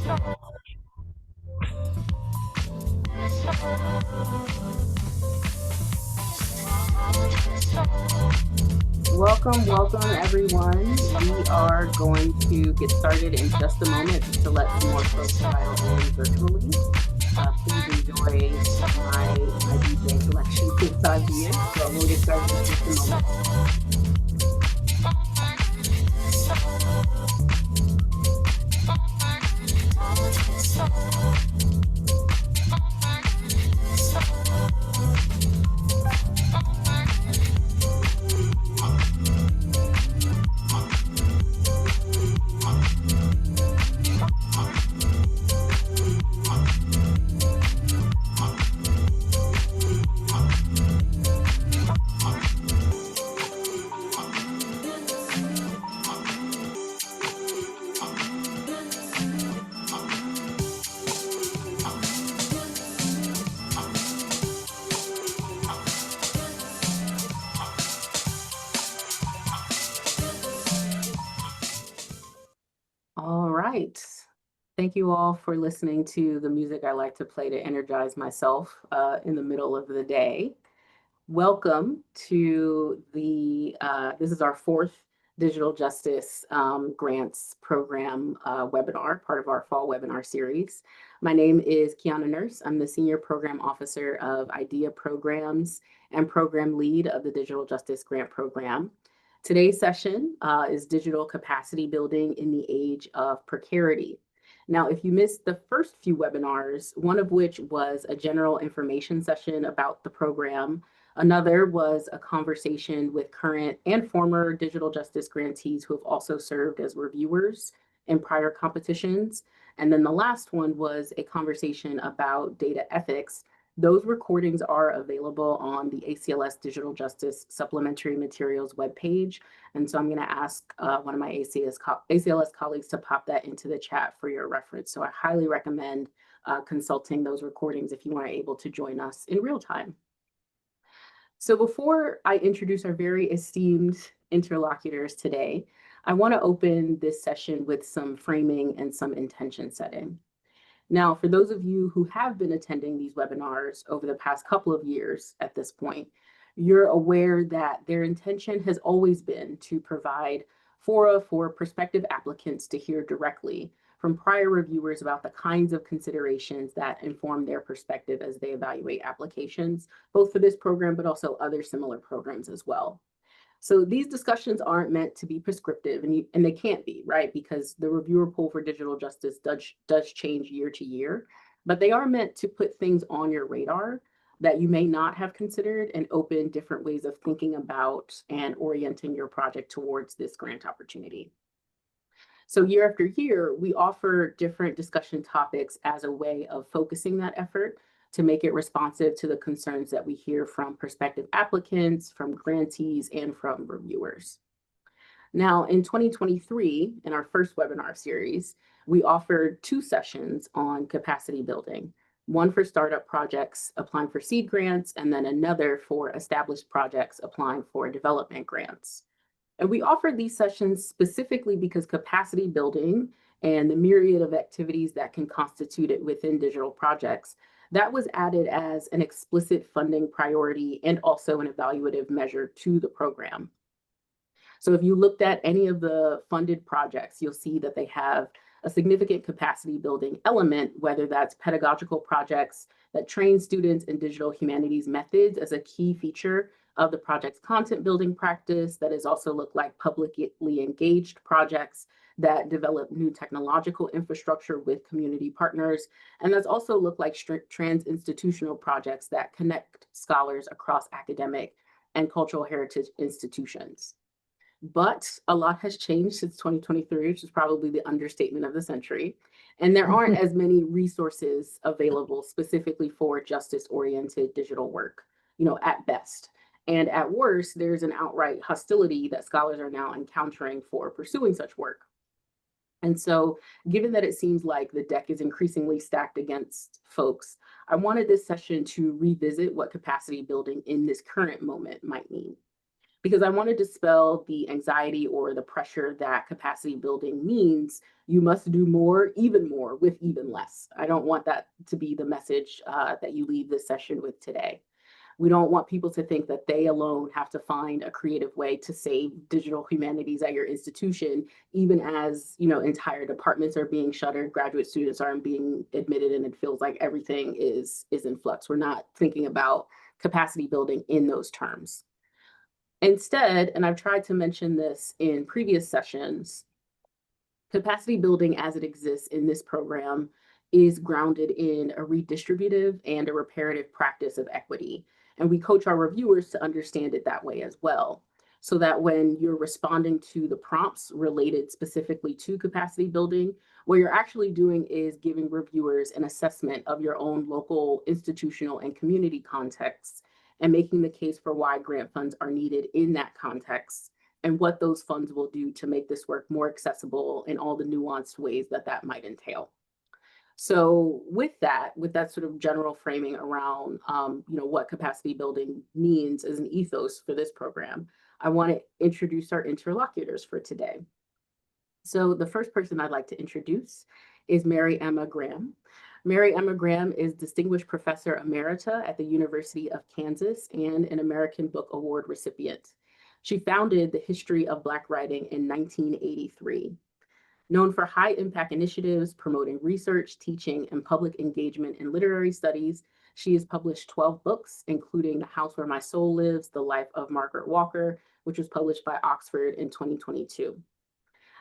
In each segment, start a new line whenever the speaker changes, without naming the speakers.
Welcome everyone. We are going to get started in just a moment just to let some more folks file in virtually. Please enjoy my DJ selection inside the end. So we'll get started in just a moment. All right. Thank you all for listening to the music I like to play to energize myself in the middle of the day. Welcome to this is our fourth Digital Justice Grants Program webinar, part of our fall webinar series. My name is Kiana Nurse. I'm the Senior Program Officer of IDEA Programs and Program Lead of the Digital Justice Grant Program. Today's session is Digital Capacity Building in the Age of Precarity. Now, if you missed the first few webinars, one of which was a general information session about the program, another was a conversation with current and former digital justice grantees who have also served as reviewers in prior competitions. And then the last one was a conversation about data ethics. Those recordings are available on the ACLS Digital Justice Supplementary Materials webpage. And so I'm going to ask one of my ACLS colleagues to pop that into the chat for your reference. So I highly recommend consulting those recordings if you are able to join us in real time. So before I introduce our very esteemed interlocutors today, I want to open this session with some framing and some intention setting. Now, for those of you who have been attending these webinars over the past couple of years at this point, you're aware that their intention has always been to provide fora for prospective applicants to hear directly from prior reviewers about the kinds of considerations that inform their perspective as they evaluate applications, both for this program, but also other similar programs as well. So these discussions aren't meant to be prescriptive, and they can't be, right? Because the reviewer pool for digital justice does change year to year, but they are meant to put things on your radar that you may not have considered and open different ways of thinking about and orienting your project towards this grant opportunity. So year after year, we offer different discussion topics as a way of focusing that effort to make it responsive to the concerns that we hear from prospective applicants, from grantees, and from reviewers. Now, in 2023, in our first webinar series, we offered 2 sessions on capacity building, one for startup projects applying for seed grants, and then another for established projects applying for development grants. And we offered these sessions specifically because capacity building and the myriad of activities that can constitute it within digital projects, that was added as an explicit funding priority and also an evaluative measure to the program. So if you looked at any of the funded projects, you'll see that they have a significant capacity building element, whether that's pedagogical projects that train students in digital humanities methods as a key feature of the project's content building practice, that is also look like publicly engaged projects that develop new technological infrastructure with community partners. And that's also look like trans-institutional projects that connect scholars across academic and cultural heritage institutions. But a lot has changed since 2023, which is probably the understatement of the century. And there aren't as many resources available specifically for justice-oriented digital work, at best. And at worst, there's an outright hostility that scholars are now encountering for pursuing such work. And so, given that it seems like the deck is increasingly stacked against folks, I wanted this session to revisit what capacity building in this current moment might mean. because I want to dispel the anxiety or the pressure that capacity building means you must do more with even less. I don't want that to be the message that you leave this session with today. We don't want people to think that they alone have to find a creative way to save digital humanities at your institution, even as, you know, entire departments are being shuttered, graduate students aren't being admitted, and it feels like everything is in flux. We're not thinking about capacity building in those terms. Instead, and I've tried to mention this in previous sessions, capacity building as it exists in this program is grounded in a redistributive and a reparative practice of equity. And we coach our reviewers to understand it that way as well. So that when you're responding to the prompts related specifically to capacity building, what you're actually doing is giving reviewers an assessment of your own local, institutional, and community contexts, and making the case for why grant funds are needed in that context, and what those funds will do to make this work more accessible in all the nuanced ways that that might entail. So with that sort of general framing around, you know, what capacity building means as an ethos for this program, I want to introduce our interlocutors for today. So the first person I'd like to introduce is Mary Emma Graham. Mary Emma Graham is Distinguished Professor Emerita at the University of Kansas and an American Book Award recipient. She founded the History of Black Writing in 1983. Known for high-impact initiatives promoting research, teaching, and public engagement in literary studies, she has published 12 books, including The House Where My Soul Lives, The Life of Margaret Walker, which was published by Oxford in 2022.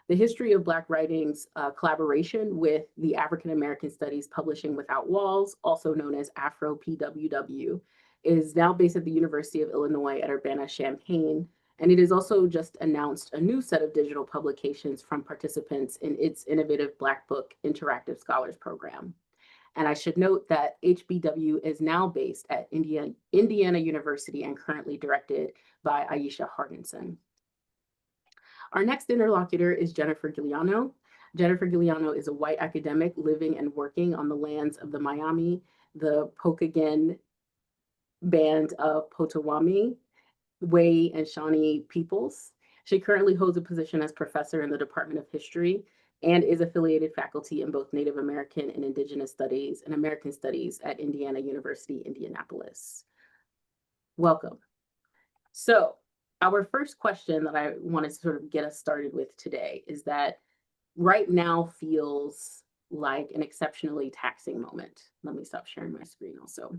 The History of Black Writing's collaboration with the African American Studies Publishing Without Walls, also known as Afro-PWW, is now based at the University of Illinois at Urbana-Champaign, and it has also just announced a new set of digital publications from participants in its innovative Black Book Interactive Scholars Program. And I should note that HBW is now based at Indiana University and currently directed by Aisha Hardinson. Our next interlocutor is Jennifer Giuliano. Jennifer Giuliano is a white academic living and working on the lands of the Miami, the Pokagon Band of Potawatomi, Way, and Shawnee peoples. She currently holds a position as professor in the Department of History and is affiliated faculty in both Native American and Indigenous Studies and American Studies at Indiana University, Indianapolis. Welcome. So, our first question that I wanted to sort of get us started with today is that right now feels like an exceptionally taxing moment. Let me stop sharing my screen also.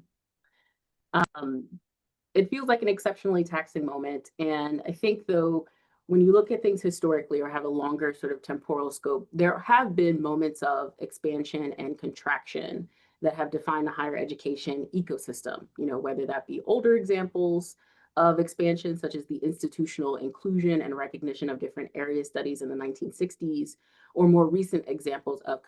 It feels like an exceptionally taxing moment. And I think, though, when you look at things historically or have a longer sort of temporal scope, there have been moments of expansion and contraction that have defined the higher education ecosystem, you know, whether that be older examples of expansion, such as the institutional inclusion and recognition of different area studies in the 1960s, or more recent examples of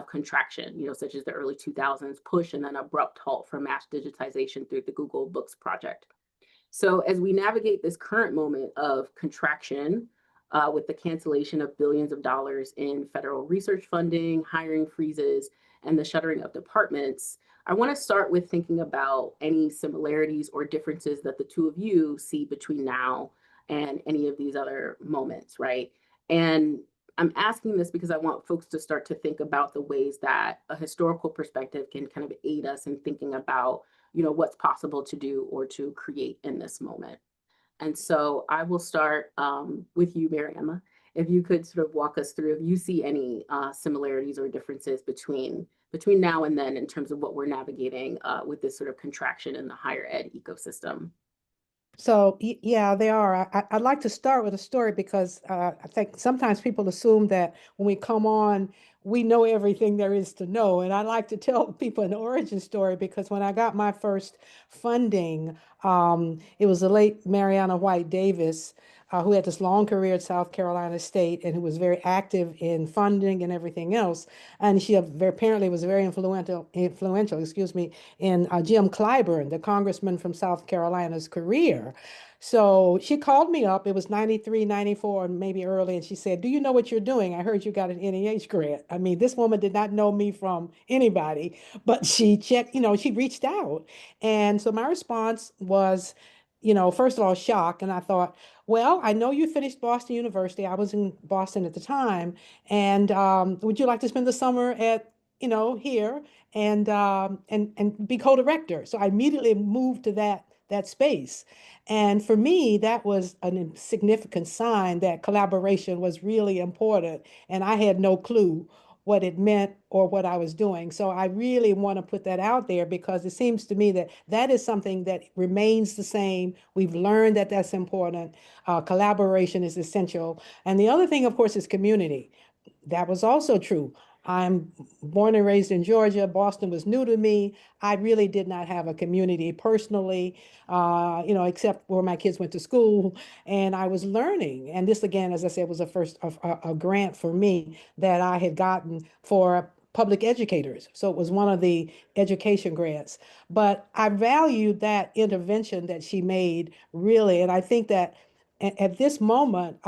contraction, you know, such as the early 2000s push and then abrupt halt for mass digitization through the Google Books project. So as we navigate this current moment of contraction, with the cancellation of billions of dollars in federal research funding, hiring freezes, and the shuttering of departments, I want to start with thinking about any similarities or differences that the two of you see between now and any of these other moments, right? And I'm asking this because I want folks to start to think about the ways that a historical perspective can kind of aid us in thinking about, you know, what's possible to do or to create in this moment. And so I will start with you, Mary Emma. If you could sort of walk us through if you see any similarities or differences between now and then in terms of what we're navigating with this sort of contraction in the higher ed ecosystem.
So yeah, they are. I'd like to start with a story because I think sometimes people assume that when we come on, we know everything there is to know. And I like to tell people an origin story because when I got my first funding, it was the late Mariana White Davis, who had this long career at South Carolina State and who was very active in funding and everything else. And she apparently was very influential, excuse me, in Jim Clyburn, the congressman from South Carolina's career. So she called me up. It was 93, 94, and maybe early. And she said, "Do you know what you're doing? I heard you got an NEH grant." I mean, this woman did not know me from anybody, but she checked, you know, she reached out. And so my response was, first of all, shock. And I thought, well, I know you finished Boston University. I was in Boston at the time. And would you like to spend the summer at, here and be co-director? So I immediately moved to that space. And for me, that was a significant sign that collaboration was really important. And I had no clue what it meant or what I was doing. So I really want to put that out there because it seems to me that that is something that remains the same. We've learned that that's important. Collaboration is essential. And the other thing, of course, is community. That was also true. I'm born and raised in Georgia. Boston was new to me. I really did not have a community personally, except where my kids went to school. And I was learning. And this, again, as I said, was a grant for me that I had gotten for public educators. So it was one of the education grants. But I valued that intervention that she made really. And I think that at this moment,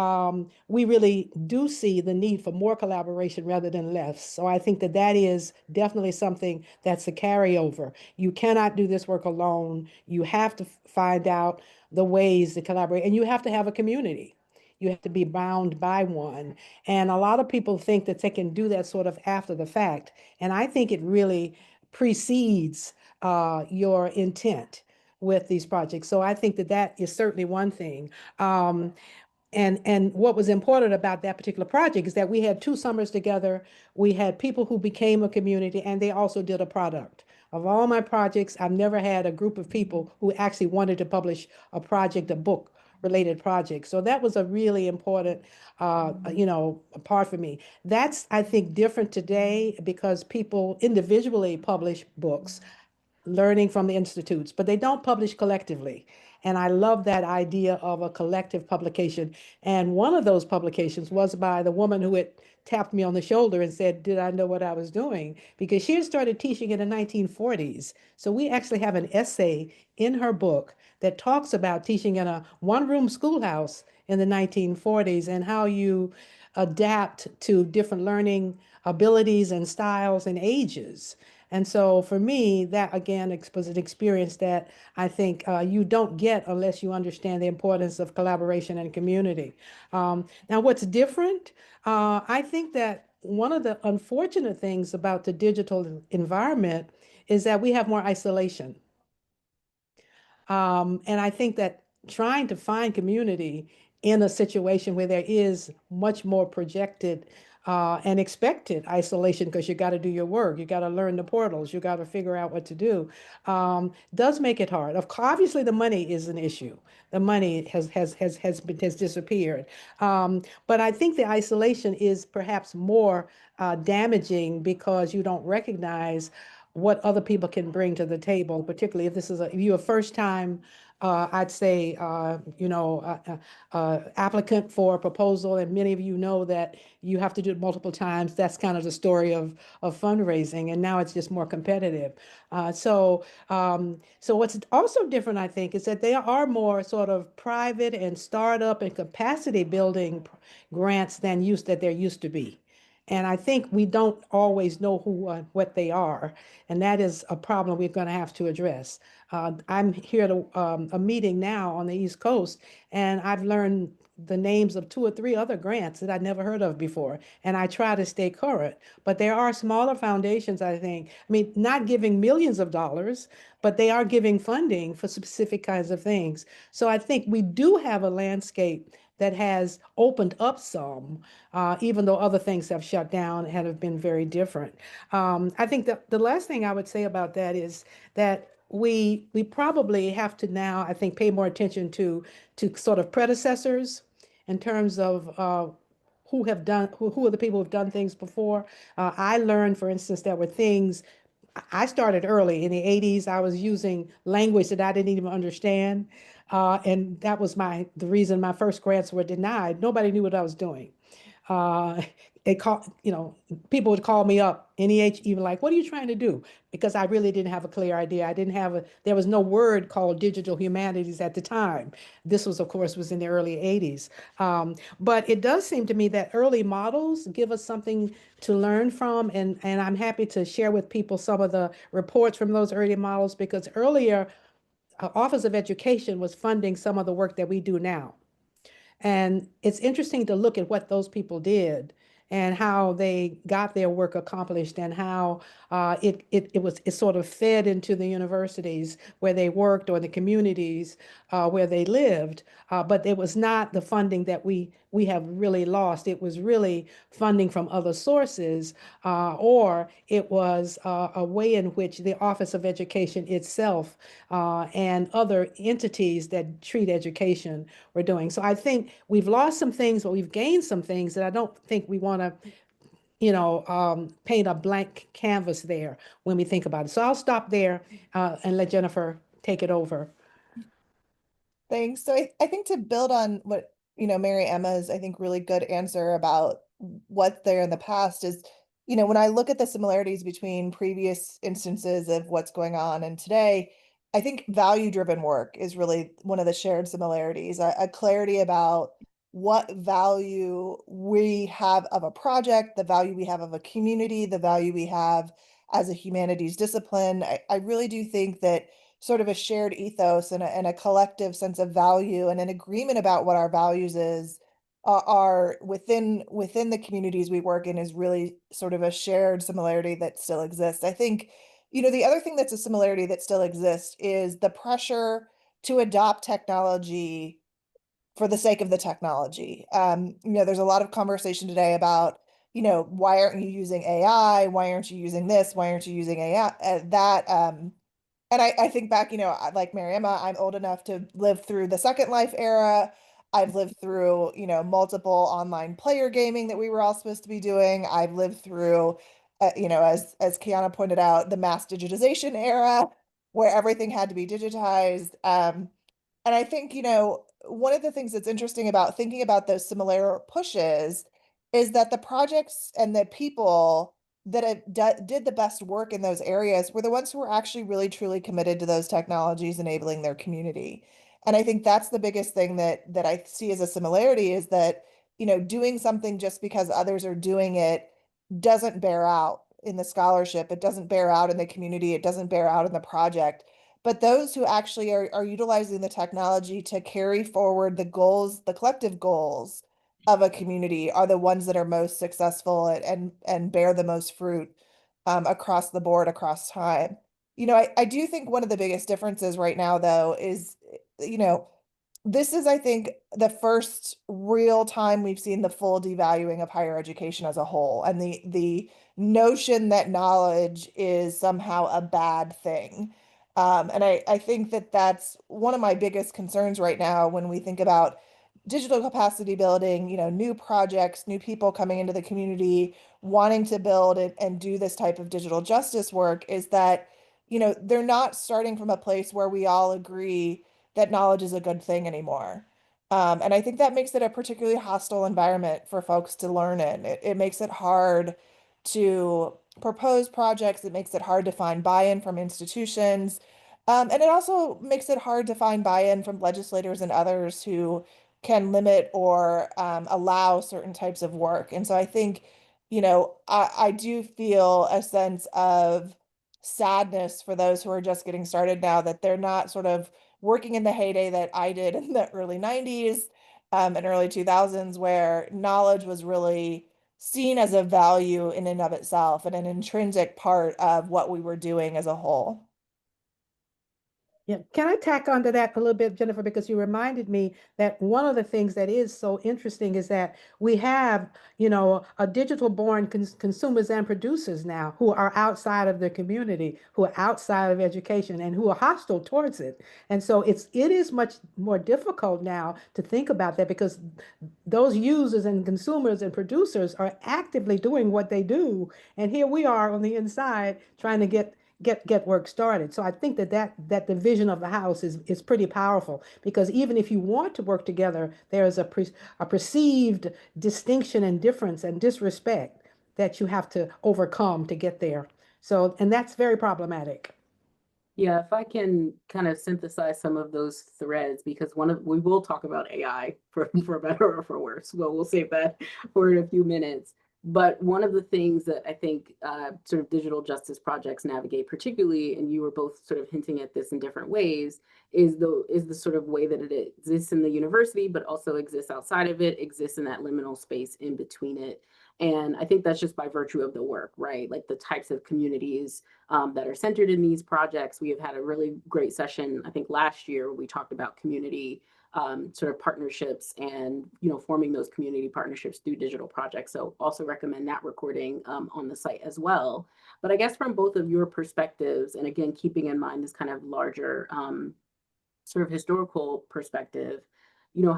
we really do see the need for more collaboration rather than less. So I think that that is definitely something that's a carryover. You cannot do this work alone. You have to find out the ways to collaborate, and you have to have a community. You have to be bound by one. And a lot of people think that they can do that sort of after the fact. And I think it really precedes your intent with these projects. So I think that that is certainly one thing. Um, and what was important about that particular project is that we had 2 summers together. We had people who became a community, and they also did a product. Of all my projects, I've never had a group of people who actually wanted to publish a project, a book related project. So that was a really important, part for me. That's, I think, different today because people individually publish books learning from the institutes, but they don't publish collectively. And I love that idea of a collective publication. And one of those publications was by the woman who had tapped me on the shoulder and said, did I know what I was doing? Because she had started teaching in the 1940s. So we actually have an essay in her book that talks about teaching in a one-room schoolhouse in the 1940s and how you adapt to different learning abilities and styles and ages. And so for me, that again was an experience that I think you don't get unless you understand the importance of collaboration and community. Now, what's different? I think that one of the unfortunate things about the digital environment is that we have more isolation. And I think that trying to find community in a situation where there is much more projected and expected isolation because you got to do your work, you got to learn the portals, you got to figure out what to do, does make it hard. Obviously, the money is an issue. The money has disappeared, but I think the isolation is perhaps more damaging because you don't recognize what other people can bring to the table, particularly if if you're a first time, I'd say, applicant for a proposal, and many of you know that you have to do it multiple times. That's kind of the story of fundraising, and now it's just more competitive. So what's also different, I think, is that there are more sort of private and startup and capacity building grants that there used to be. And I think we don't always know what they are. And that is a problem we're going to have to address. I'm here at a meeting now on the East Coast, and I've learned the names of 2 or 3 other grants that I'd never heard of before. And I try to stay current. But there are smaller foundations, I think. I mean, not giving millions of dollars, but they are giving funding for specific kinds of things. So I think we do have a landscape that has opened up some, even though other things have shut down and have been very different. I think that the last thing I would say about that is that we probably have to now, I think, pay more attention to sort of predecessors in terms of who are the people who've done things before. I learned, for instance, there were things I started early in the 80s. I was using language that I didn't even understand. And that was the reason my first grants were denied. Nobody knew what I was doing. Uh, they call, people would call me up, NEH, even like, what are you trying to do? Because I really didn't have a clear idea. There was no word called digital humanities at the time. This was, of course, was in the early 80s. But it does seem to me that early models give us something to learn from. And I'm happy to share with people some of the reports from those early models because earlier Office of Education was funding some of the work that we do now. And it's interesting to look at what those people did and how they got their work accomplished and how it sort of fed into the universities where they worked or the communities where they lived. But it was not the funding that we have really lost. It was really funding from other sources, or it was a way in which the Office of Education itself and other entities that treat education were doing. So I think we've lost some things, but we've gained some things that I don't think we want to, paint a blank canvas there when we think about it. So I'll stop there and let Jennifer take it over.
Thanks. So I think to build on what, Mary Emma's, I think, really good answer about what's there in the past is, when I look at the similarities between previous instances of what's going on and today, I think value-driven work is really one of the shared similarities, a clarity about what value we have of a project, the value we have of a community, the value we have as a humanities discipline. I really do think that sort of a shared ethos and a collective sense of value and an agreement about what our values are within the communities we work in is really sort of a shared similarity that still exists. I think, the other thing that's a similarity that still exists is the pressure to adopt technology for the sake of the technology. There's a lot of conversation today about, why aren't you using AI? Why aren't you using this? Why aren't you using AI? That and I think back, like Mary Emma, I'm old enough to live through the Second Life era. I've lived through, multiple online player gaming that we were all supposed to be doing. I've lived through, as Kiana pointed out, the mass digitization era where everything had to be digitized. And I think, one of the things that's interesting about thinking about those similar pushes is that the projects and the people that did the best work in those areas were the ones who were actually really truly committed to those technologies enabling their community. And I think that's the biggest thing that I see as a similarity is that, doing something just because others are doing it doesn't bear out in the scholarship. It doesn't bear out in the community. It doesn't bear out in the project. But those who actually are utilizing the technology to carry forward the goals, the collective goals of a community are the ones that are most successful and bear the most fruit across the board, across time. I do think one of the biggest differences right now, though, is, this is, I think, the first real time we've seen the full devaluing of higher education as a whole, and the notion that knowledge is somehow a bad thing. And I think that that's one of my biggest concerns right now when we think about digital capacity building, new projects, new people coming into the community, wanting to build and do this type of digital justice work is that, they're not starting from a place where we all agree that knowledge is a good thing anymore. And I think that makes it a particularly hostile environment for folks to learn in. It makes it hard to propose projects. It makes it hard to find buy-in from institutions. And it also makes it hard to find buy-in from legislators and others who can limit or allow certain types of work. And so I think, I do feel a sense of sadness for those who are just getting started now that they're not sort of working in the heyday that I did in the early 90s and early 2000s, where knowledge was really seen as a value in and of itself and an intrinsic part of what we were doing as a whole.
Yeah, can I tack onto that a little bit, Jennifer, because you reminded me that one of the things that is so interesting is that we have, a digital born consumers and producers now who are outside of the community, who are outside of education and who are hostile towards it. And so it is much more difficult now to think about that because those users and consumers and producers are actively doing what they do. And here we are on the inside trying to get work started. So I think that division of the house is pretty powerful because even if you want to work together, there is a perceived distinction and difference and disrespect that you have to overcome to get there. So, and that's very problematic.
Yeah, if I can kind of synthesize some of those threads, because we will talk about AI for better or for worse. Well, we'll save that for in a few minutes. But one of the things that I think sort of digital justice projects navigate particularly, and you were both sort of hinting at this in different ways, is the sort of way that it exists in the university, but also exists outside of it, exists in that liminal space in between it. And I think that's just by virtue of the work, right? Like the types of communities that are centered in these projects. We have had a really great session, I think last year, we talked about community sort of partnerships and forming those community partnerships through digital projects. So also recommend that recording on the site as well. But I guess from both of your perspectives, and again keeping in mind this kind of larger sort of historical perspective,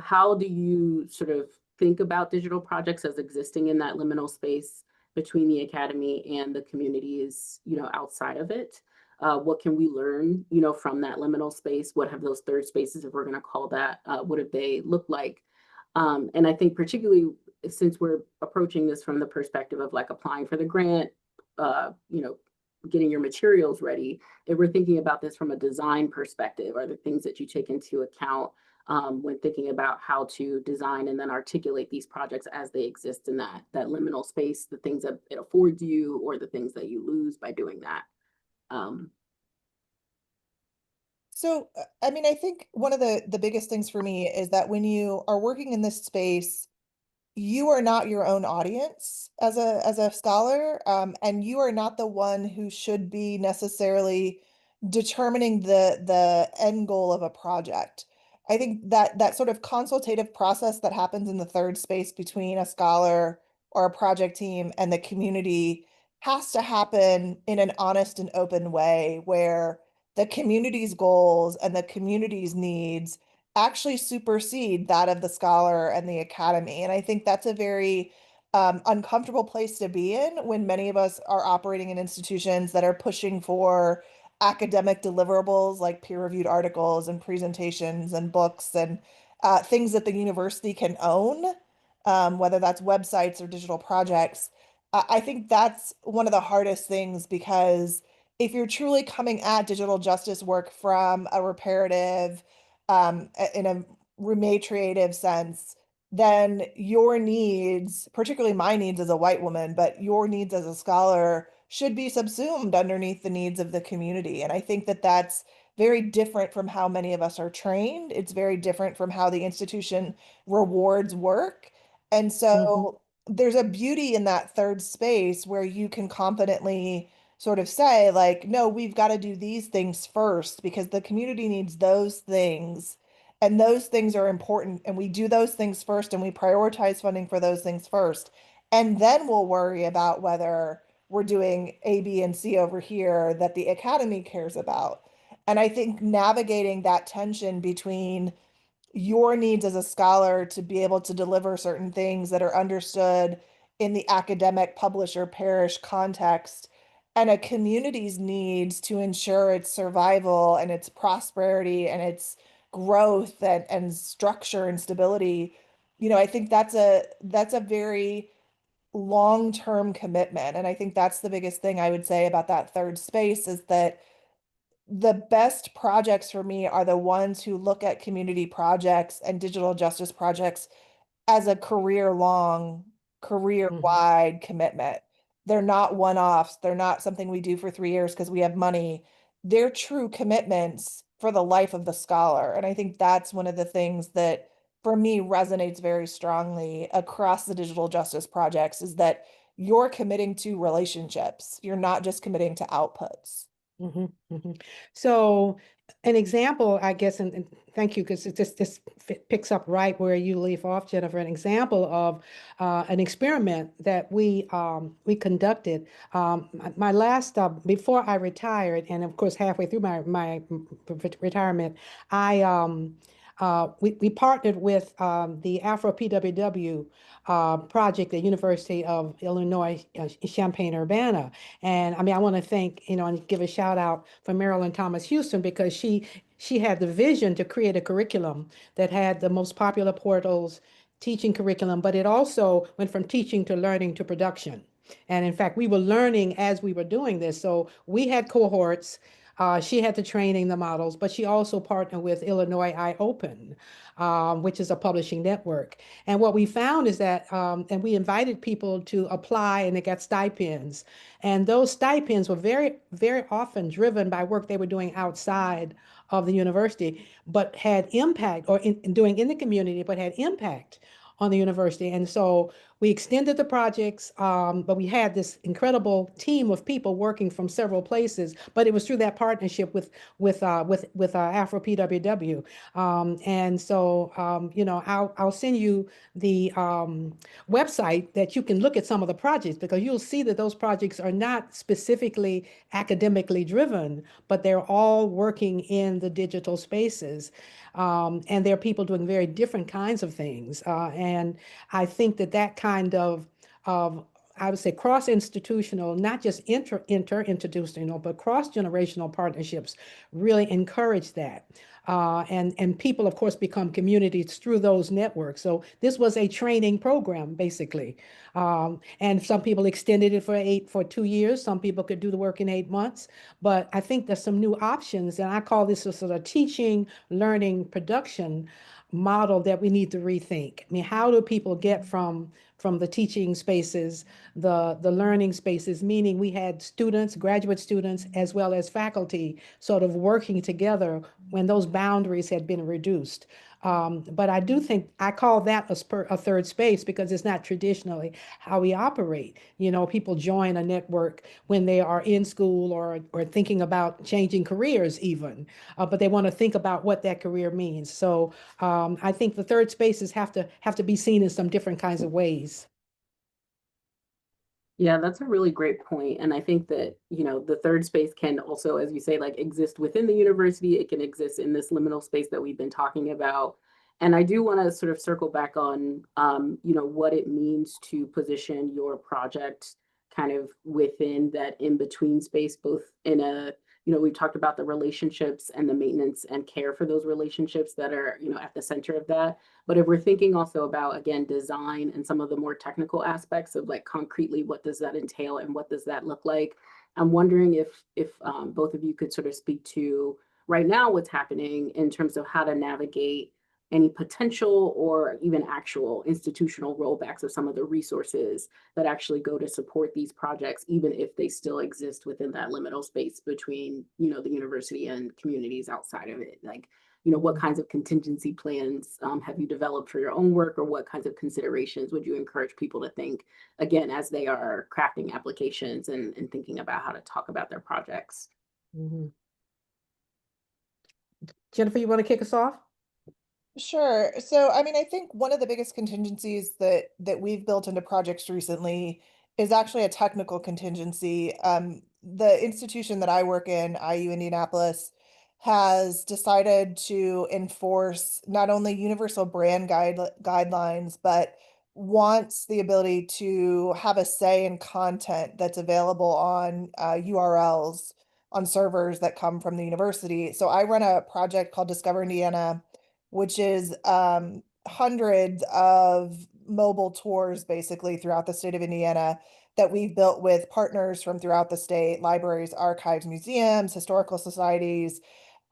how do you sort of think about digital projects as existing in that liminal space between the academy and the communities, outside of it? What can we learn, from that liminal space? What have those third spaces, if we're going to call that, what have they looked like? And I think particularly since we're approaching this from the perspective of like applying for the grant, getting your materials ready, if we're thinking about this from a design perspective, are the things that you take into account when thinking about how to design and then articulate these projects as they exist in that liminal space, the things that it affords you or the things that you lose by doing that?
So, I mean, I think one of the biggest things for me is that when you are working in this space, you are not your own audience as a scholar, and you are not the one who should be necessarily determining the end goal of a project. I think that that sort of consultative process that happens in the third space between a scholar or a project team and the community has to happen in an honest and open way where the community's goals and the community's needs actually supersede that of the scholar and the academy. And I think that's a very uncomfortable place to be in when many of us are operating in institutions that are pushing for academic deliverables like peer-reviewed articles and presentations and books and things that the university can own, whether that's websites or digital projects. I think that's one of the hardest things because if you're truly coming at digital justice work from a reparative, in a rematriative sense, then your needs, particularly my needs as a white woman, but your needs as a scholar should be subsumed underneath the needs of the community. And I think that that's very different from how many of us are trained. It's very different from how the institution rewards work. And
Mhm.
so there's a beauty in that third space where you can confidently sort of say, like, no, we've got to do these things first because the community needs those things. And those things are important. And we do those things first and we prioritize funding for those things first. And then we'll worry about whether we're doing A, B, and C over here that the academy cares about. And I think navigating that tension between your needs as a scholar to be able to deliver certain things that are understood in the academic publisher parish context and a community's needs to ensure its survival and its prosperity and its growth and structure and stability. I think that's a very long-term commitment. And I think that's the biggest thing I would say about that third space is that the best projects for me are the ones who look at community projects and digital justice projects as a career-long,
Mhm.
career-wide commitment. They're not one-offs. They're not something we do for 3 years because we have money. They're true commitments for the life of the scholar. And I think that's one of the things that for me resonates very strongly across the digital justice projects is that you're committing to relationships. You're not just committing to outputs.
Mhm, mhm. So an example, I guess, and thank you, because this picks up right where you leave off, Jennifer. An example of an experiment that we conducted. My last before I retired, and of course halfway through my retirement, I we partnered with the Afro PWW project at University of Illinois Champaign-Urbana. And I mean, I want to thank, and give a shout out for Marilyn Thomas Houston because she had the vision to create a curriculum that had the most popular portals, teaching curriculum, but it also went from teaching to learning to production. And in fact, we were learning as we were doing this. So we had cohorts. She had the training, the models, but she also partnered with Illinois iOpen, which is a publishing network. And what we found is that, and we invited people to apply and they got stipends. And those stipends were very, very often driven by work they were doing outside of the university, but had impact, or doing in the community, but had impact on the university. And so we extended the projects, but we had this incredible team of people working from several places. But it was through that partnership with Afro PWW. And so I'll send you the website that you can look at some of the projects, because you'll see that those projects are not specifically academically driven, but they're all working in the digital spaces. And there are people doing very different kinds of things. And I think that that kind of I would say cross-institutional, not just inter-institutional, but cross-generational partnerships really encourage that. And people, of course, become communities through those networks. So this was a training program, basically. And some people extended it for 2 years. Some people could do the work in 8 months. But I think there's some new options, and I call this a sort of teaching, learning, production model that we need to rethink. I mean, how do people get from the teaching spaces, the learning spaces, meaning we had students, graduate students, as well as faculty sort of working together when those boundaries had been reduced. But I do think I call that a third space, because it's not traditionally how we operate. People join a network when they are in school or thinking about changing careers even, but they want to think about what that career means. So I think the third spaces have to be seen in some different kinds of ways.
Yeah, that's a really great point. And I think that, the third space can also, as you say, like exist within the university. It can exist in this liminal space that we've been talking about. And I do want to sort of circle back on, what it means to position your project kind of within that in-between space, both in we've talked about the relationships and the maintenance and care for those relationships that are, at the center of that. But if we're thinking also about, again, design and some of the more technical aspects of like concretely, what does that entail and what does that look like? I'm wondering if both of you could sort of speak to right now what's happening in terms of how to navigate any potential or even actual institutional rollbacks of some of the resources that actually go to support these projects, even if they still exist within that liminal space between, the university and communities outside of it. Like, what kinds of contingency plans have you developed for your own work, or what kinds of considerations would you encourage people to think, again, as they are crafting applications and thinking about how to talk about their projects?
Mhm. Jennifer, you want to kick us off?
Sure. So, I mean, I think one of the biggest contingencies that we've built into projects recently is actually a technical contingency. The institution that I work in, IU Indianapolis, has decided to enforce not only universal brand guidelines, but wants the ability to have a say in content that's available on URLs on servers that come from the university. So I run a project called Discover Indiana, which is hundreds of mobile tours basically throughout the state of Indiana that we've built with partners from throughout the state, libraries, archives, museums, historical societies.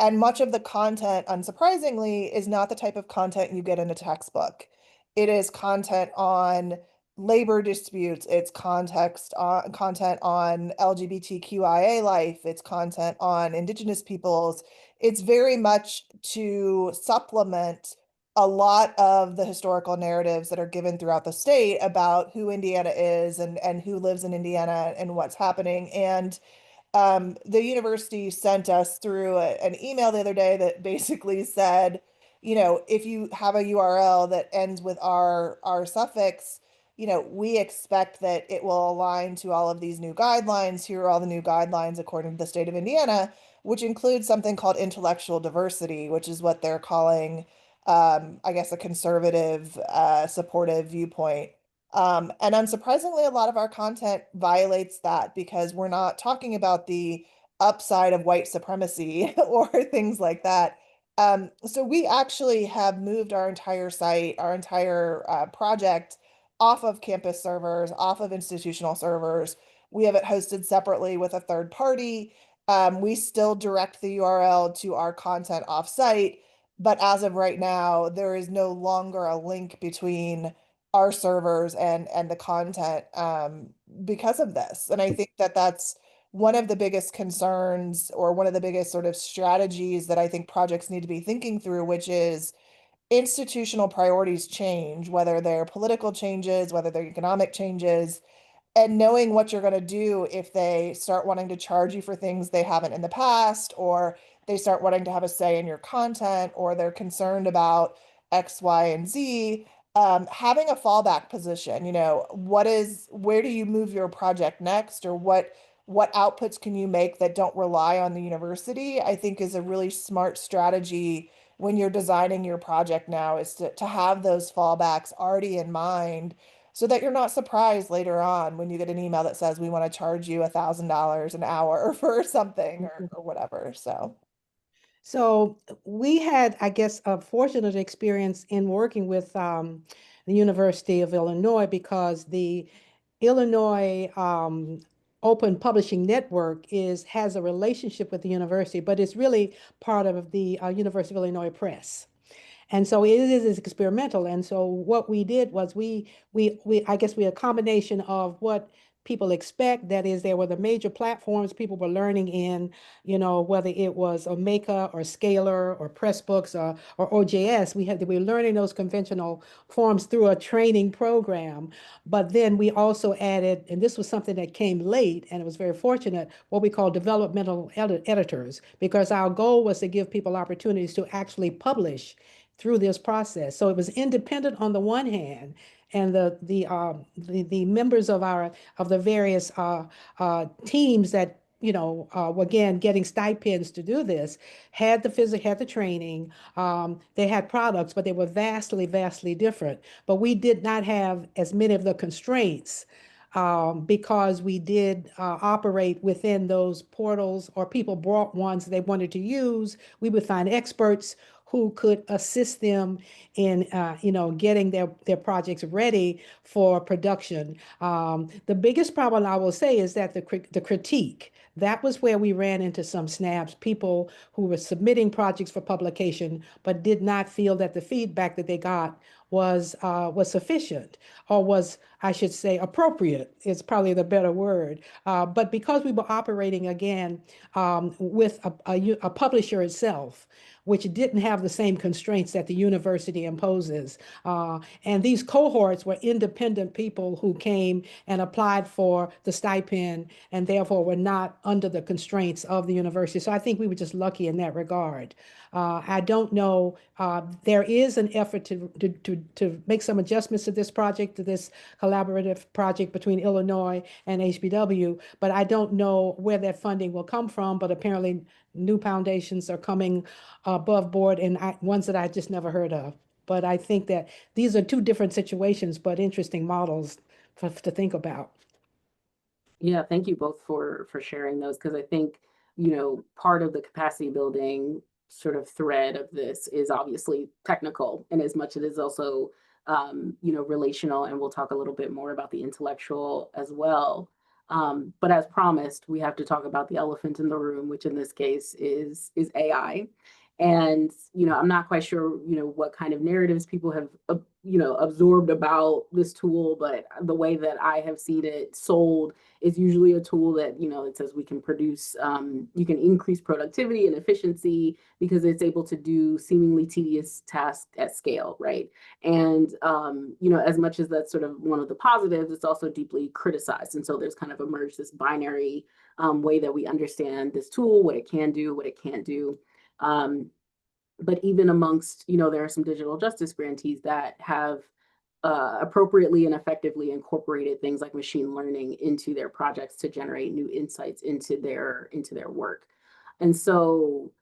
And much of the content, unsurprisingly, is not the type of content you get in a textbook. It is content on labor disputes, it's content on LGBTQIA life, it's content on Indigenous peoples. It's very much to supplement a lot of the historical narratives that are given throughout the state about who Indiana is and who lives in Indiana and what's happening. And the university sent us through an email the other day that basically said, if you have a URL that ends with our suffix, we expect that it will align to all of these new guidelines. Here are all the new guidelines according to the state of Indiana, which includes something called intellectual diversity, which is what they're calling, I guess, a conservative, supportive viewpoint. And unsurprisingly, a lot of our content violates that because we're not talking about the upside of white supremacy or things like that. So we actually have moved our entire site, our entire project off of campus servers, off of institutional servers. We have it hosted separately with a third party. We still direct the URL to our content offsite, but as of right now, there is no longer a link between our servers and the content because of this. And I think that that's one of the biggest concerns, or one of the biggest sort of strategies that I think projects need to be thinking through, which is institutional priorities change, whether they're political changes, whether they're economic changes, and knowing what you're going to do if they start wanting to charge you for things they haven't in the past, or they start wanting to have a say in your content, or they're concerned about X, Y, and Z. Having a fallback position, where do you move your project next, or what outputs can you make that don't rely on the university, I think is a really smart strategy when you're designing your project now, is to have those fallbacks already in mind, so that you're not surprised later on when you get an email that says we want to charge you $1,000 an hour for something, or whatever.
So we had, I guess, a fortunate experience in working with the University of Illinois, because the Illinois Open Publishing Network has a relationship with the university, but it's really part of the University of Illinois Press. And so it is experimental. And so what we did was I guess we a combination of what people expect. That is, there were the major platforms people were learning in, whether it was Omeka or Scalar or Pressbooks or OJS. We were learning those conventional forms through a training program. But then we also added, and this was something that came late, and it was very fortunate, what we call developmental editors, because our goal was to give people opportunities to actually publish through this process. So it was independent on the one hand, and the members of the various teams that were again getting stipends to do this had the training. They had products, but they were vastly different. But we did not have as many of the constraints, because we did operate within those portals, or people brought ones they wanted to use. We would find experts who could assist them in getting their projects ready for production. The biggest problem, I will say, is that the critique. That was where we ran into some snaps. People who were submitting projects for publication but did not feel that the feedback that they got was sufficient, or was, I should say, appropriate is probably the better word. But because we were operating again with a publisher itself, which didn't have the same constraints that the university imposes. And these cohorts were independent people who came and applied for the stipend, and therefore were not under the constraints of the university. So I think we were just lucky in that regard. I don't know. There is an effort to make some adjustments to this project, to this collaborative project between Illinois and HBW, but I don't know where that funding will come from. But apparently new foundations are coming above board, and ones that I just never heard of. But I think that these are two different situations, but interesting models to think about.
Yeah, thank you both for sharing those, because I think, part of the capacity building sort of thread of this is obviously technical, and as much as it is also relational, and we'll talk a little bit more about the intellectual as well. But as promised, we have to talk about the elephant in the room, which in this case is AI. And I'm not quite sure what kind of narratives people have absorbed about this tool, but the way that I have seen it sold is usually a tool that it says we can produce, you can increase productivity and efficiency because it's able to do seemingly tedious tasks at scale, right? And as much as that's sort of one of the positives, it's also deeply criticized. And so there's kind of emerged this binary way that we understand this tool, what it can do, what it can't do. But even amongst, there are some digital justice grantees that have appropriately and effectively incorporated things like machine learning into their projects to generate new insights into their work. And so,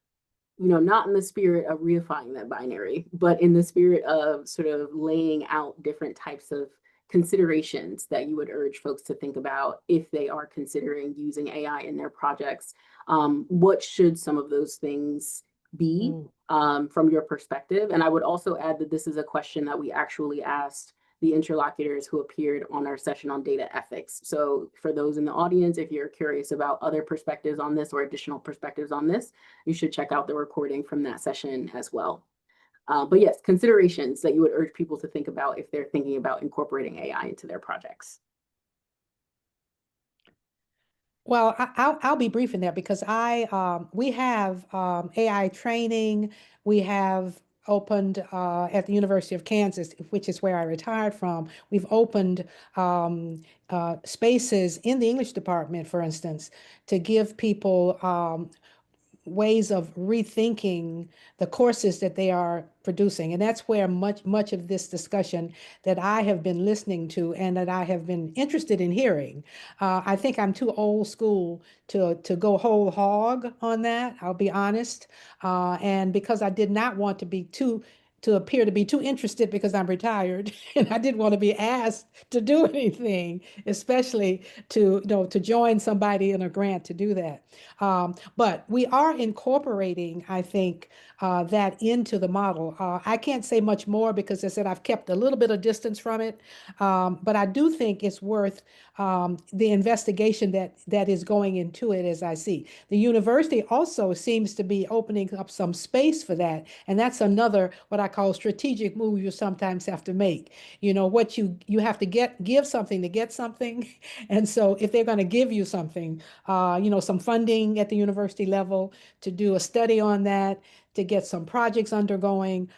not in the spirit of reifying that binary, but in the spirit of sort of laying out different types of considerations that you would urge folks to think about if they are considering using AI in their projects. What should some of those things be from your perspective? And I would also add that this is a question that we actually asked the interlocutors who appeared on our session on data ethics. So for those in the audience, if you're curious about other perspectives on this or additional perspectives on this, you should check out the recording from that session as well. But yes, considerations that you would urge people to think about if they're thinking about incorporating AI into their projects.
Well, I'll be brief in there because we have AI training. We have opened at the University of Kansas, which is where I retired from. We've opened spaces in the English department, for instance, to give people ways of rethinking the courses that they are producing. And that's where much of this discussion that I have been listening to and that I have been interested in hearing. I think I'm too old school to go whole hog on that, I'll be honest. And because I did not want to appear to be too interested because I'm retired and I didn't want to be asked to do anything, especially to join somebody in a grant to do that. But we are incorporating, I think, that into the model. I can't say much more because I said I've kept a little bit of distance from it, but I do think it's worth the investigation that is going into it as I see. The university also seems to be opening up some space for that, and that's another what I call strategic move you sometimes have to make. What you have to give something to get something, and so if they're going to give you something, some funding at the university level to do a study on that, to get some projects undergoing,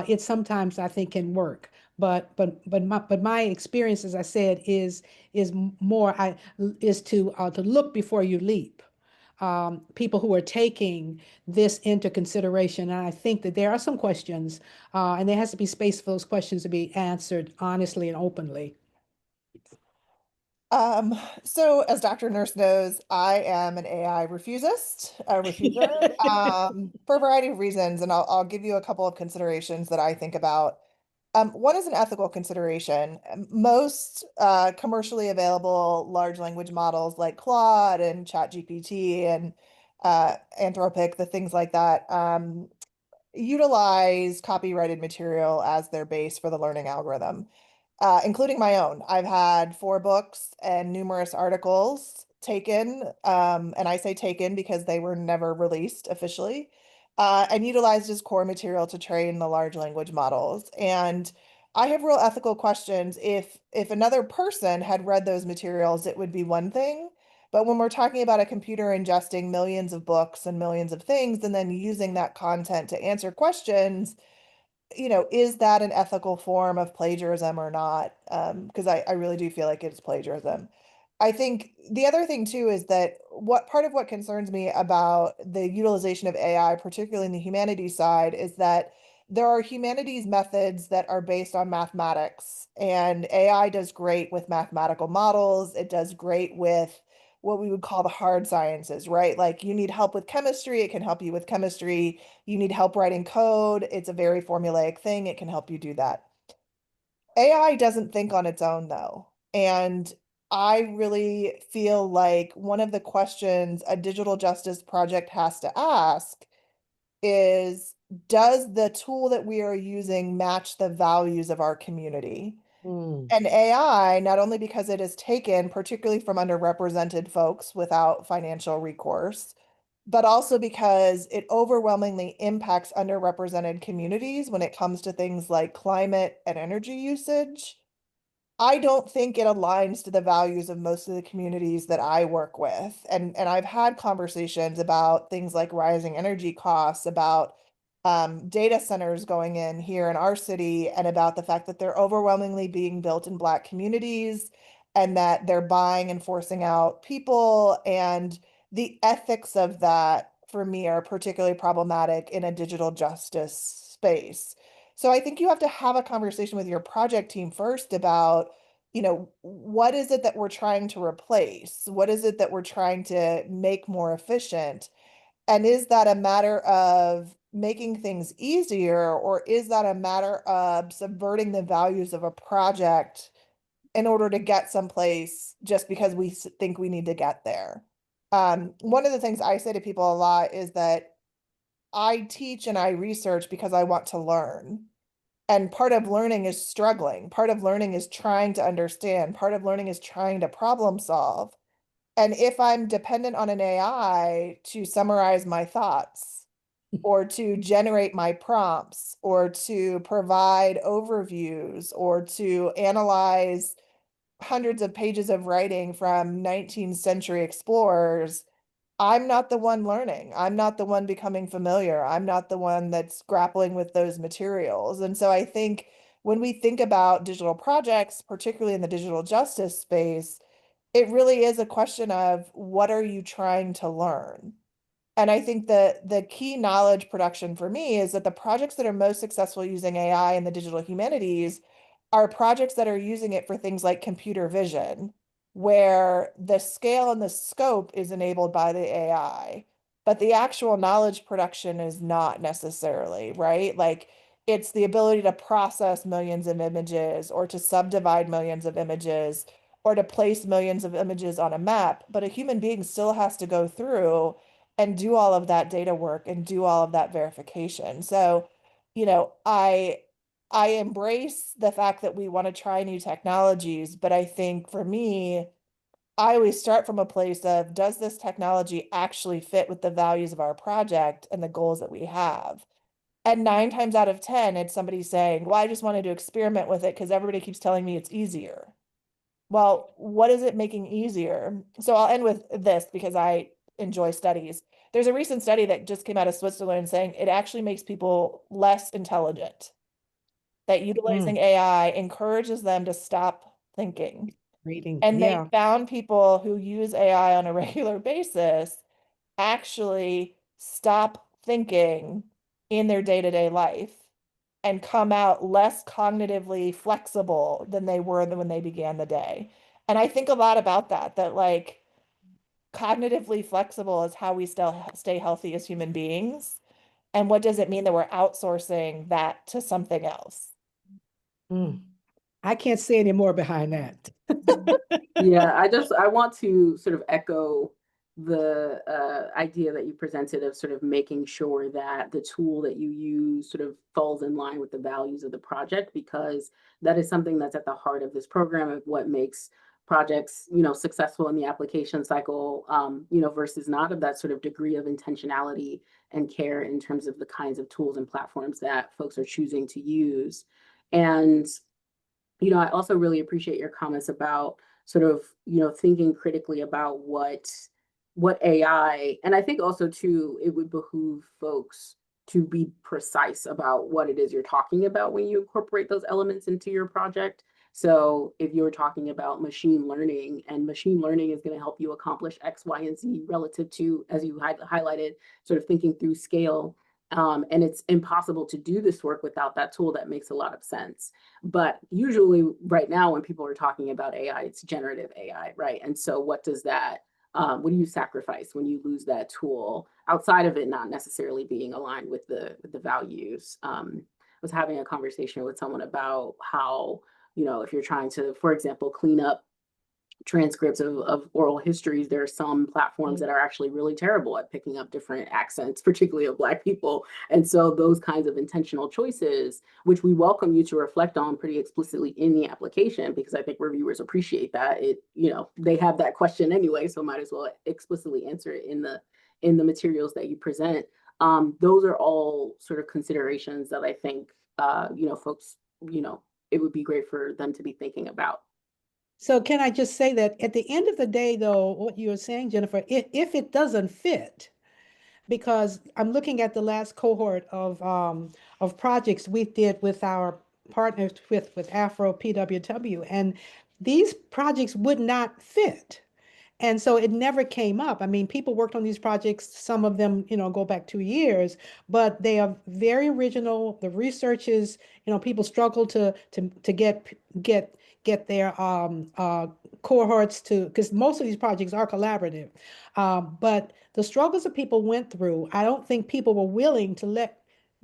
it sometimes I think can work. But my experience, as I said, is more is to look before you leap. People who are taking this into consideration, and I think that there are some questions, and there has to be space for those questions to be answered honestly and openly.
So as Dr. Nurse knows, I am an AI refuser, for a variety of reasons, and I'll give you a couple of considerations that I think about. One is an ethical consideration. Most commercially available large language models like Claude and ChatGPT and Anthropic, the things like that, utilize copyrighted material as their base for the learning algorithm, including my own. I've had 4 books and numerous articles taken, and I say taken because they were never released officially, and utilized as core material to train the large language models. And I have real ethical questions. If another person had read those materials, it would be one thing. But when we're talking about a computer ingesting millions of books and millions of things and then using that content to answer questions, is that an ethical form of plagiarism or not? Because I really do feel like it's plagiarism. I think the other thing too is that what part of what concerns me about the utilization of AI, particularly in the humanities side, is that there are humanities methods that are based on mathematics, and AI does great with mathematical models. It does great with what we would call the hard sciences, right? Like you need help with chemistry, it can help you with chemistry. You need help writing code, it's a very formulaic thing, it can help you do that. AI doesn't think on its own though. And I really feel like one of the questions a digital justice project has to ask is, does the tool that we are using match the values of our community?
Mm.
And AI, not only because it is taken, particularly from underrepresented folks without financial recourse, but also because it overwhelmingly impacts underrepresented communities when it comes to things like climate and energy usage. I don't think it aligns to the values of most of the communities that I work with. And I've had conversations about things like rising energy costs, about data centers going in here in our city, and about the fact that they're overwhelmingly being built in Black communities and that they're buying and forcing out people. And the ethics of that for me are particularly problematic in a digital justice space. So I think you have to have a conversation with your project team first about, what is it that we're trying to replace? What is it that we're trying to make more efficient? And is that a matter of making things easier, or is that a matter of subverting the values of a project in order to get someplace just because we think we need to get there? One of the things I say to people a lot is that I teach and I research because I want to learn. And part of learning is struggling. Part of learning is trying to understand. Part of learning is trying to problem solve. And if I'm dependent on an AI to summarize my thoughts or to generate my prompts or to provide overviews or to analyze hundreds of pages of writing from 19th century explorers, I'm not the one learning. I'm not the one becoming familiar. I'm not the one that's grappling with those materials. And so I think when we think about digital projects, particularly in the digital justice space, it really is a question of what are you trying to learn? And I think the key knowledge production for me is that the projects that are most successful using AI in the digital humanities are projects that are using it for things like computer vision, where the scale and the scope is enabled by the AI, but the actual knowledge production is not necessarily, right? Like it's the ability to process millions of images or to subdivide millions of images or to place millions of images on a map, but a human being still has to go through and do all of that data work and do all of that verification. So, I embrace the fact that we want to try new technologies, but I think for me, I always start from a place of does this technology actually fit with the values of our project and the goals that we have? And 9 times out of 10, it's somebody saying, well, I just wanted to experiment with it because everybody keeps telling me it's easier. Well, what is it making easier? So I'll end with this because I enjoy studies. There's a recent study that just came out of Switzerland saying it actually makes people less intelligent, that utilizing
Mm,
AI encourages them to stop thinking.
reading.
And they
Yeah.
found people who use AI on a regular basis actually stop thinking in their day-to-day life and come out less cognitively flexible than they were when they began the day. And I think a lot about that, that like cognitively flexible is how we still stay healthy as human beings. And what does it mean that we're outsourcing that to something else?
Mm. I can't say any more behind that.
Yeah, I want to sort of echo the idea that you presented of sort of making sure that the tool that you use sort of falls in line with the values of the project, because that is something that's at the heart of this program of what makes projects, successful in the application cycle, versus not, of that sort of degree of intentionality and care in terms of the kinds of tools and platforms that folks are choosing to use. And I also really appreciate your comments about sort of, thinking critically about what AI, and I think also too, it would behoove folks to be precise about what it is you're talking about when you incorporate those elements into your project. So if you're talking about machine learning, and machine learning is going to help you accomplish X, Y, and Z relative to, as you highlighted, sort of thinking through scale, and it's impossible to do this work without that tool, that makes a lot of sense. But usually right now when people are talking about AI, it's generative AI, right? And so what do you sacrifice when you lose that tool outside of it not necessarily being aligned with the values? I was having a conversation with someone about how, if you're trying to, for example, clean up transcripts of oral histories, there are some platforms that are actually really terrible at picking up different accents, particularly of Black people. And so those kinds of intentional choices, which we welcome you to reflect on pretty explicitly in the application, because I think reviewers appreciate that. They have that question anyway, so might as well explicitly answer it in the materials that you present. Those are all sort of considerations that I think, folks, it would be great for them to be thinking about.
So can I just say that at the end of the day, though, what you were saying, Jennifer, if it doesn't fit, because I'm looking at the last cohort of projects we did with our partners with Afro PWW, and these projects would not fit. And so it never came up. I mean, people worked on these projects, some of them, go back 2 years, but they are very original. The research is, people struggle to get their cohorts to, because most of these projects are collaborative. But the struggles that people went through, I don't think people were willing to let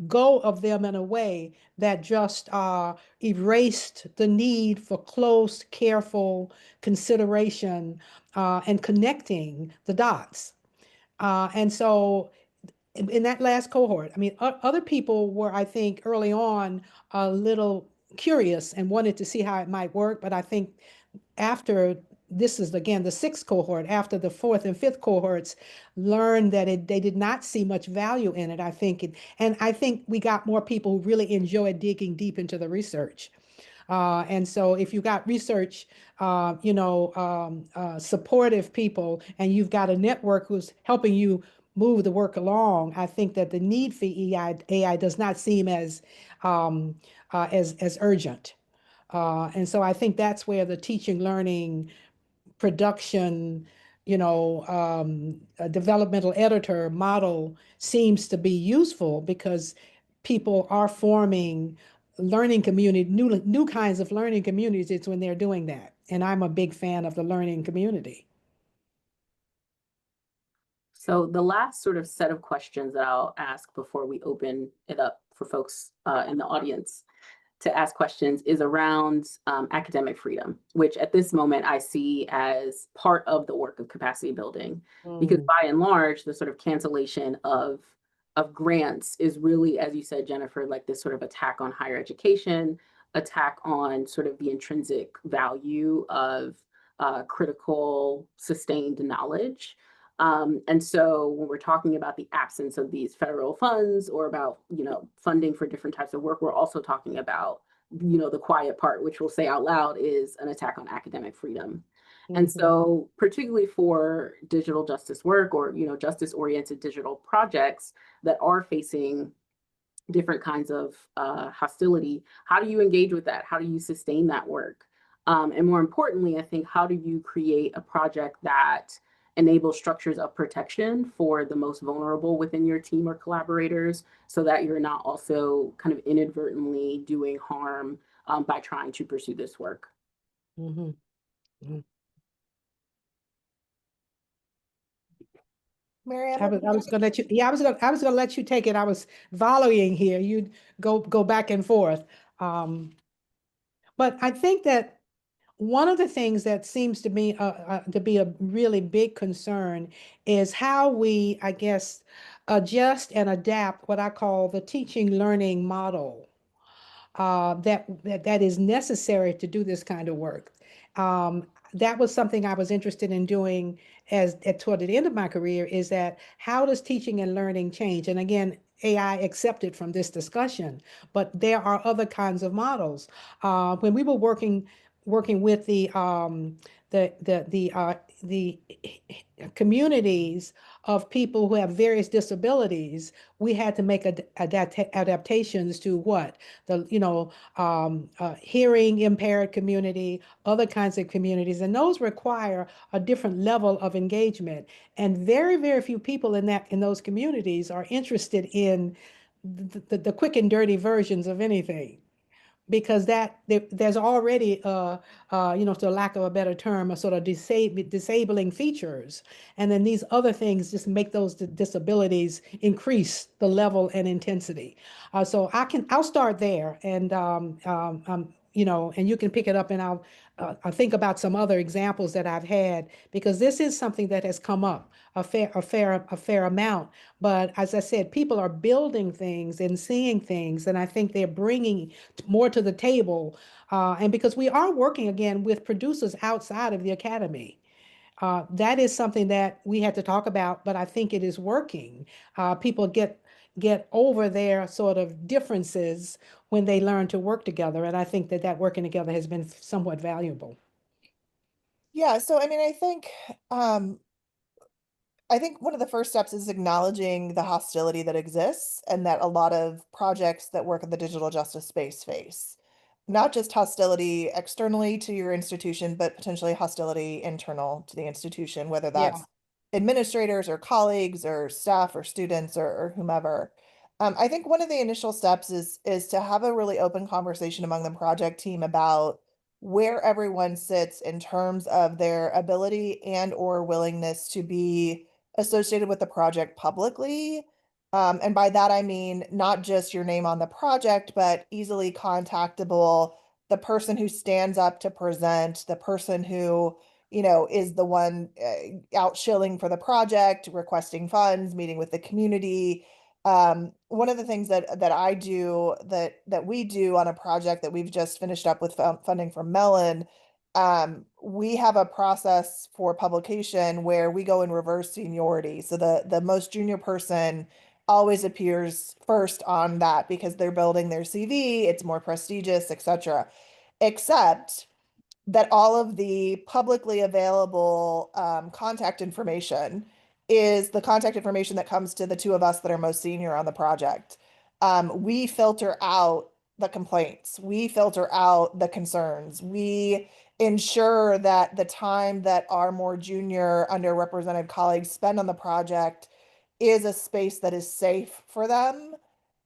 go of them in a way that just erased the need for close, careful consideration and connecting the dots. And so in that last cohort. I mean, other people were, I think, early on a little curious and wanted to see how it might work. But I think after this is again the sixth cohort, after the fourth and fifth cohorts learned that they did not see much value in it, I think, and I think we got more people who really enjoyed digging deep into the research. And so if you got research, supportive people, and you've got a network who's helping you move the work along, I think that the need for AI does not seem as urgent. And so I think that's where the teaching, learning, production, a developmental editor model seems to be useful because people are forming learning community, new kinds of learning communities. It's when they're doing that. And I'm a big fan of the learning community.
So the last sort of set of questions that I'll ask before we open it up for folks in the audience to ask questions is around academic freedom, which at this moment I see as part of the work of capacity building, because
Mm,
by and large, the sort of cancellation of grants is really, as you said, Jennifer, like this sort of attack on higher education, attack on sort of the intrinsic value of critical, sustained knowledge. And so when we're talking about the absence of these federal funds or about, funding for different types of work, we're also talking about, the quiet part, which we'll say out loud is an attack on academic freedom. And
mhm,
so particularly for digital justice work or, justice oriented digital projects that are facing different kinds of hostility, how do you engage with that? How do you sustain that work? And more importantly, I think, how do you create a project that enables structures of protection for the most vulnerable within your team or collaborators so that you're not also kind of inadvertently doing harm by trying to pursue this work?
mhm, mhm.
Mary
I
Emma,
was, I was gonna let you, yeah, I was gonna let you take it. I was volleying here. You'd go back and forth. Um, but I think that one of the things that seems to me to be a really big concern is how we, I guess, adjust and adapt what I call the teaching learning model that is necessary to do this kind of work. Um, that was something I was interested in doing toward the end of my career, is that how does teaching and learning change? And again, AI accepted from this discussion, but there are other kinds of models. When we were working with the communities of people who have various disabilities, we had to make adaptations to what the hearing impaired community, other kinds of communities, and those require a different level of engagement. And very few people in those communities are interested in the quick and dirty versions of anything, because there's already to lack of a better term, a sort of disabling features, and then these other things just make those disabilities increase the level and intensity. So I'll start there, and and you can pick it up, and I'll think about some other examples that I've had, because this is something that has come up a fair amount. But as I said, people are building things and seeing things, and I think they're bringing more to the table. And because we are working again with producers outside of the academy, that is something that we had to talk about, but I think it is working. People get over their sort of differences when they learn to work together, and I think that working together has been somewhat valuable.
yeah, so I mean, um, I think one of the first steps is acknowledging the hostility that exists and that a lot of projects that work in the digital justice space face. Not just hostility externally to your institution, but potentially hostility internal to the institution, whether
Yeah.
that's administrators or colleagues or staff or students or whomever. I think one of the initial steps is to have a really open conversation among the project team about where everyone sits in terms of their ability and or willingness to be associated with the project publicly. And by that, I mean not just your name on the project, but easily contactable, the person who stands up to present, the person who is the one out shilling for the project, requesting funds, meeting with the community. One of the things that I do that we do on a project that we've just finished up with funding from Mellon, we have a process for publication where we go in reverse seniority. So the most junior person always appears first on that because they're building their CV, it's more prestigious, etc. Except that all of the publicly available contact information is the contact information that comes to the two of us that are most senior on the project. We filter out the complaints, we filter out the concerns, we ensure that the time that our more junior, underrepresented colleagues spend on the project is a space that is safe for them.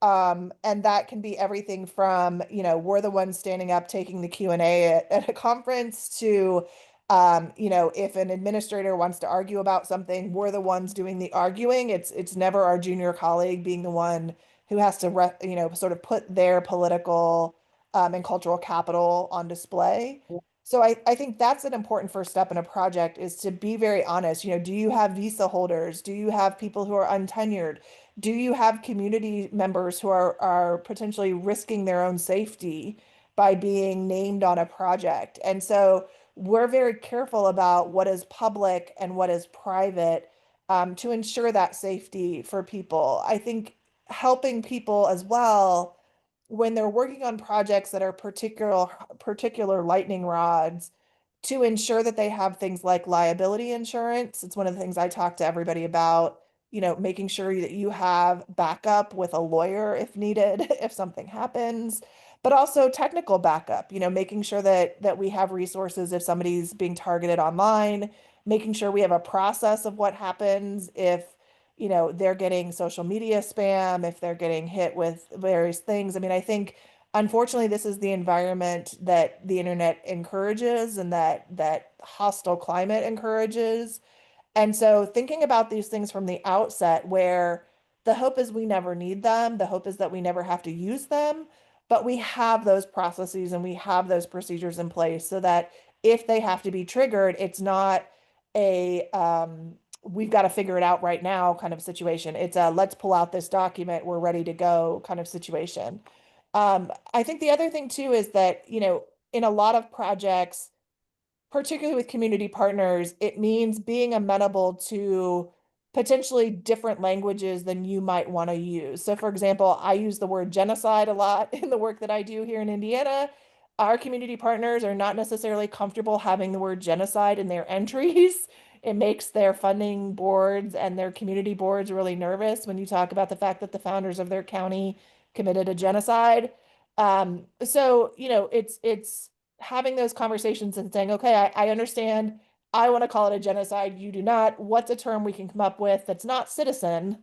And that can be everything from, we're the ones standing up taking the Q&A at a conference to, if an administrator wants to argue about something, we're the ones doing the arguing. It's never our junior colleague being the one who has to, sort of put their political and cultural capital on display. So I think that's an important first step in a project is to be very honest. Do you have visa holders? Do you have people who are untenured? Do you have community members who are potentially risking their own safety by being named on a project? And so we're very careful about what is public and what is private to ensure that safety for people. I think helping people as well when they're working on projects that are particular lightning rods to ensure that they have things like liability insurance. It's one of the things I talk to everybody about, making sure that you have backup with a lawyer if needed, if something happens, but also technical backup, making sure that we have resources if somebody's being targeted online, making sure we have a process of what happens if they're getting social media spam, if they're getting hit with various things. I mean, I think unfortunately this is the environment that the internet encourages and that hostile climate encourages. And so thinking about these things from the outset, where the hope is we never need them, the hope is that we never have to use them, but we have those processes and we have those procedures in place so that if they have to be triggered, it's not a we've got to figure it out right now kind of situation. It's a let's pull out this document, we're ready to go kind of situation. I think the other thing too is that, in a lot of projects, particularly with community partners, it means being amenable to potentially different languages than you might want to use. So, for example, I use the word genocide a lot in the work that I do here in Indiana. Our community partners are not necessarily comfortable having the word genocide in their entries. It makes their funding boards and their community boards really nervous when you talk about the fact that the founders of their county committed a genocide. So, it's having those conversations and saying, okay, I understand. I want to call it a genocide. You do not. What's a term we can come up with that's not citizen?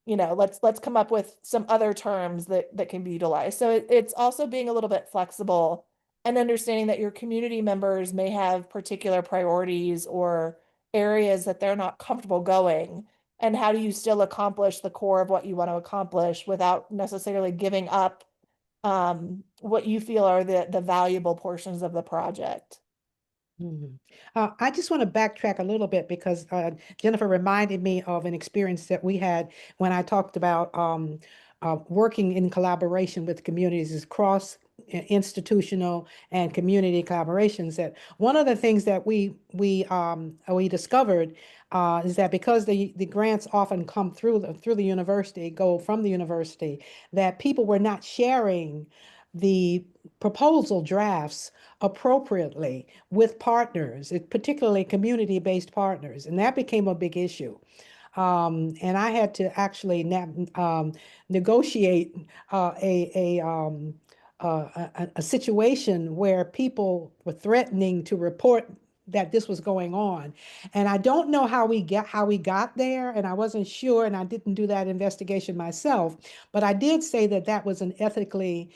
Let's come up with some other terms that can be utilized. So it's also being a little bit flexible and understanding that your community members may have particular priorities or areas that they're not comfortable going. And how do you still accomplish the core of what you want to accomplish without necessarily giving up what you feel are the valuable portions of the project?
Mhm. I just want to backtrack a little bit because Jennifer reminded me of an experience that we had when I talked about working in collaboration with communities is cross institutional and community collaborations. That one of the things that we discovered is that because the grants often come through the university, go from the university, that people were not sharing the proposal drafts appropriately with partners, particularly community-based partners, and that became a big issue. And I had to actually negotiate a situation where people were threatening to report that this was going on. And I don't know how we got there, and I wasn't sure, and I didn't do that investigation myself, but I did say that that was an ethically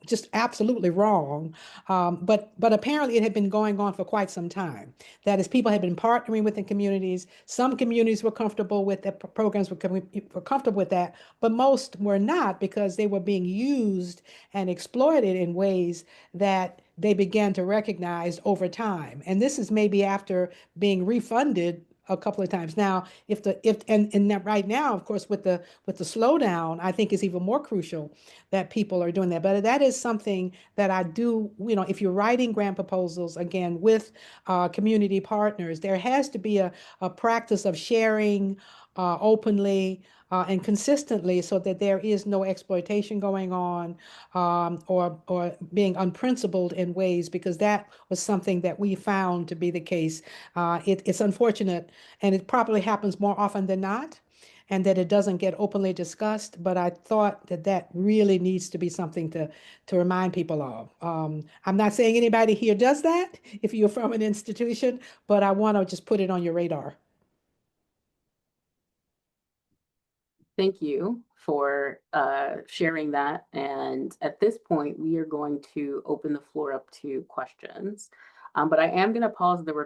just absolutely wrong. But apparently it had been going on for quite some time. That is, people had been partnering with the communities. Some communities were comfortable with the programs, were comfortable with that, but most were not because they were being used and exploited in ways that they began to recognize over time. And this is maybe after being refunded a couple of times. Now, and that right now, of course, with the slowdown, I think is even more crucial that people are doing that. But that is something that I do, if you're writing grant proposals, again, with community partners, there has to be a practice of sharing openly and consistently, so that there is no exploitation going on, or being unprincipled in ways, because that was something that we found to be the case. It's unfortunate, and it probably happens more often than not, and that it doesn't get openly discussed. But I thought that really needs to be something to remind people of. I'm not saying anybody here does that if you're from an institution, but I want to just put it on your radar.
Thank you for sharing that. And at this point, we are going to open the floor up to questions. But I am going to pause the